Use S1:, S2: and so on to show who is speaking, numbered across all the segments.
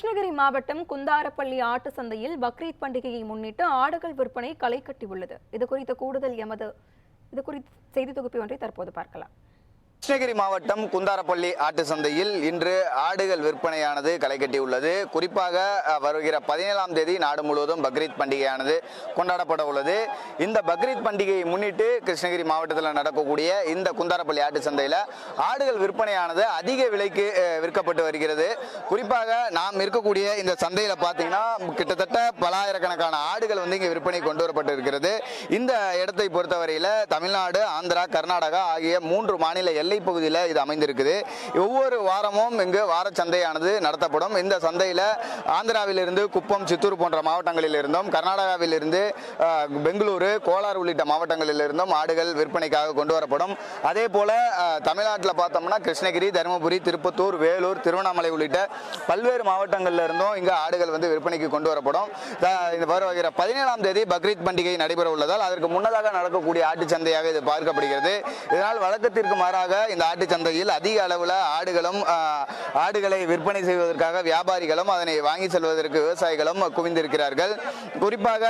S1: கிருஷ்ணகிரி மாவட்டம் குந்தாரப்பள்ளி ஆட்டு சந்தையில் பக்ரீத் பண்டிகையை முன்னிட்டு ஆடுகள் விற்பனை களை கட்டியுள்ளது. இது குறித்த செய்தி தொகுப்பு ஒன்றை தற்போது பார்க்கலாம்.
S2: கிருஷ்ணகிரி மாவட்டம் குந்தாரப்பள்ளி ஆட்டு சந்தையில் இன்று ஆடுகள் விற்பனையானது களை கட்டியுள்ளது. குறிப்பாக வருகிற 17ஆம் தேதி நாடு முழுவதும் பக்ரீத் பண்டிகையானது கொண்டாடப்பட உள்ளது. இந்த பக்ரீத் பண்டிகையை முன்னிட்டு கிருஷ்ணகிரி மாவட்டத்தில் நடக்கக்கூடிய இந்த குந்தாரப்பள்ளி ஆட்டு சந்தையில் ஆடுகள் விற்பனையானது அதிக விலைக்கு விற்கப்பட்டு வருகிறது. குறிப்பாக நாம் இருக்கக்கூடிய இந்த சந்தையில் பார்த்தீங்கன்னா கிட்டத்தட்ட பலாயிரக்கணக்கான ஆடுகள் இங்கே விற்பனை கொண்டு வரப்பட்டு இருக்கிறது. இந்த இடத்தை பொறுத்தவரையில் தமிழ்நாடு, ஆந்திரா, கர்நாடகா ஆகிய 3 மாநில எல்லை பகுதியில் இது அமைந்திருக்குது. ஒவ்வொரு வாரமும் இங்கு வார சந்தையானது நடத்தப்படும். இந்த சந்தையில் ஆந்திராவிலிருந்து குப்பம், சித்தூர் போன்ற மாவட்டங்களில் இருந்தும், கர்நாடகாவிலிருந்து பெங்களூரு, கோலார் உள்ளிட்ட மாவட்டங்களில் இருந்தும் ஆடுகள் விற்பனைக்காக கொண்டு வரப்படும். அதே போல தமிழ்நாட்டில் பார்த்தோம்னா கிருஷ்ணகிரி, தருமபுரி, திருப்பத்தூர், வேலூர், திருவண்ணாமலை உள்ளிட்ட பல்வேறு மாவட்டங்களில் இருந்தும் இங்கு ஆடுகள் விற்பனைக்கு கொண்டு வரப்படும். வருகிற 17ஆம் தேதி பக்ரீத் பண்டிகை நடைபெற உள்ளதால் அதற்கு முன்னதாக நடக்கக்கூடிய ஆட்டு சந்தையாக இது பார்க்கப்படுகிறது. இதனால் வழக்கத்திற்கு மாறாக இந்த ஆட்டு சந்தையில் அதிக அளவில் ஆடுகளை விற்பனை செய்வதற்காக வியாபாரிகளும் அதனை வாங்கி செல்வதற்கு விவசாயிகளும் குவிந்திருக்கிறார்கள். குறிப்பாக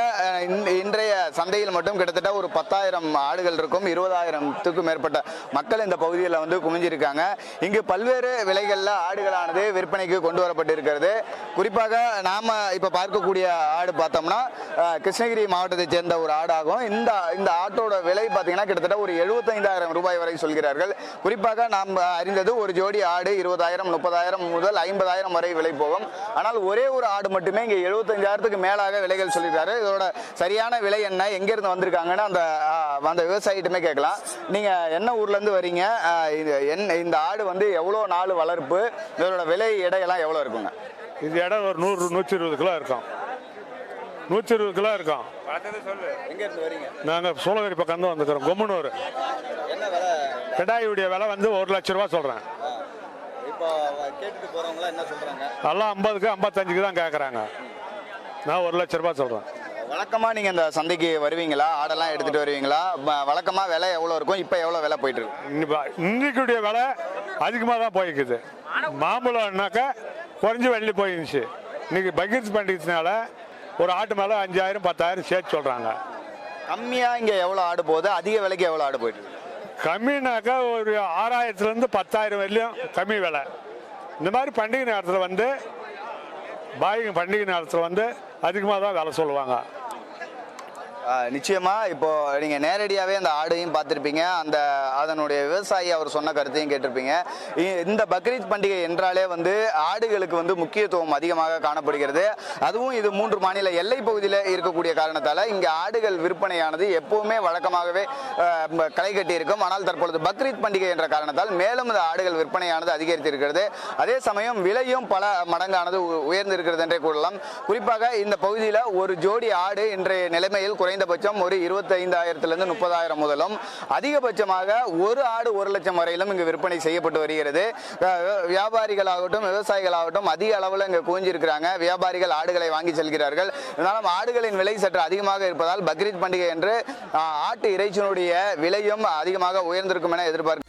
S2: இன்றைய சந்தையில் மட்டும் கிட்டத்தட்ட ஒரு 10,000 ஆடுகள் இருக்கும். 20,000க்கும் மேற்பட்ட மக்கள் இந்த பகுதியில் குவிஞ்சிருக்காங்க. இங்கு பல்வேறு விலைகளில் ஆடுகளானது விற்பனைக்கு கொண்டு வரப்பட்டிருக்கிறது. குறிப்பாக நாம இப்ப பார்க்கக்கூடிய ஆடு பார்த்தோம்னா கிருஷ்ணகிரி மாவட்டத்தை சேர்ந்த ஒரு ஆடாகும். இந்த ஆட்டோட விலை பார்த்தீங்கன்னா கிட்டத்தட்ட ஒரு 75,000 ரூபாய் வரை சொல்கிறார்கள். குறிப்பாக நாம் அறிந்தது ஒரு ஜோடி ஆடு 20,000, 30,000 முதல் 50,000 வரை விலை போகும். ஆனால் ஒரே ஒரு ஆடு மட்டுமே இங்கே 75,000க்கு மேலாக விலைகள் சொல்லியிருக்காரு. இதோட சரியான விலை என்ன, எங்கிருந்து வந்திருக்காங்கன்னு அந்த விவசாயிட்டுமே கேட்கலாம். நீங்க என்ன ஊர்ல இருந்து வரீங்க, இந்த ஆடு எவ்வளோ நாள் வளர்ப்பு, இதோட விலை எடையெல்லாம் எவ்வளோ இருக்குங்க?
S3: இது இடம் ஒரு 100-120 கிலோ இருக்கும். 120 கிலோ இருக்கும். நாங்கள் சோழகிரி பக்கம் தான் வந்துக்கிறோம். கொம்மனூர். கிடாயுடைய விலை 1 லட்ச ரூபா சொல்றேன். எல்லாம் 50க்கு 55க்கு தான் கேட்கறாங்க. நான் 1 லட்ச ரூபா சொல்றேன்.
S2: வழக்கமா நீங்க இந்த சந்தைக்கு வருவீங்களா? ஆடெல்லாம் எடுத்துட்டு வருவீங்களா? வழக்கமா விலை எவ்வளவு இருக்கும்? இப்ப எவ்வளவு விலை போயிட்டு இருக்கு?
S3: இன்னைக்குடைய விலை அதிகமாக தான் போயிருக்குது. மாம்பழம்னாக்கா குறைஞ்சி வெள்ளி போயிருந்துச்சு. இன்னைக்கு பக்ரீத் பண்டிகைனால ஒரு ஆட்டு மேலே 5,000 10,000 சேர்த்து சொல்றாங்க.
S2: கம்மியா இங்க எவ்வளவு ஆடு போகுது? அதிக விலைக்கு எவ்வளவு ஆடு போயிட்டு?
S3: கம்மினாக்கா ஒரு 6,000லேருந்து 10,000 வரையிலும் கம்மி விலை. இந்த மாதிரி பண்டிகை நேரத்தில் பண்டிகை நேரத்தில் அதிகமாக தான் விலை சொல்லுவாங்க.
S2: நிச்சயமா இப்போ நீங்க நேரடியாவே அந்த ஆடையும் பார்த்திருப்பீங்க, அதனுடைய விவசாயி அவர் சொன்ன கருத்தையும் கேட்டிருப்பீங்க. இந்த பக்ரீத் பண்டிகை என்றாலே ஆடுகளுக்கு முக்கியத்துவம் அதிகமாக காணப்படுகிறது. அதுவும் இது 3 மாநில எல்லை பகுதியில் இருக்கக்கூடிய காரணத்தால இங்க ஆடுகள் விற்பனையானது எப்பவுமே வழக்கமாகவே களை கட்டி இருக்கும். ஆனால் தற்பொழுது பக்ரீத் பண்டிகை என்ற காரணத்தால் மேலும் இந்த ஆடுகள் விற்பனையானது அதிகரித்திருக்கிறது. அதே சமயம் விலையும் பல மடங்கானது உயர்ந்திருக்கிறது என்றே கூறலாம். குறிப்பாக இந்த பகுதியில் ஒரு ஜோடி ஆடு இன்றைய நிலைமையில் குறைந்தபட்சம் ஒரு 25,000லிருந்து 30,000 முதலும் அதிகபட்சமாக ஒரு ஆடு 1 லட்சம் வரையிலும் இங்கு விற்பனை செய்யப்பட்டு வருகிறது. வியாபாரிகளாகட்டும் விவசாயிகளாகட்டும் அதிக அளவில் இங்கு குவிஞ்சிருக்கிறாங்க. வியாபாரிகள் ஆடுகளை வாங்கி செல்கிறார்கள். இதனால ஆடுகளின் விலை சற்று அதிகமாக இருப்பதால் பக்ரீத் பண்டிகை என்று ஆட்டு இறைச்சியினுடைய விலையும் அதிகமாக உயர்ந்திருக்கும் என எதிர்பார்க்க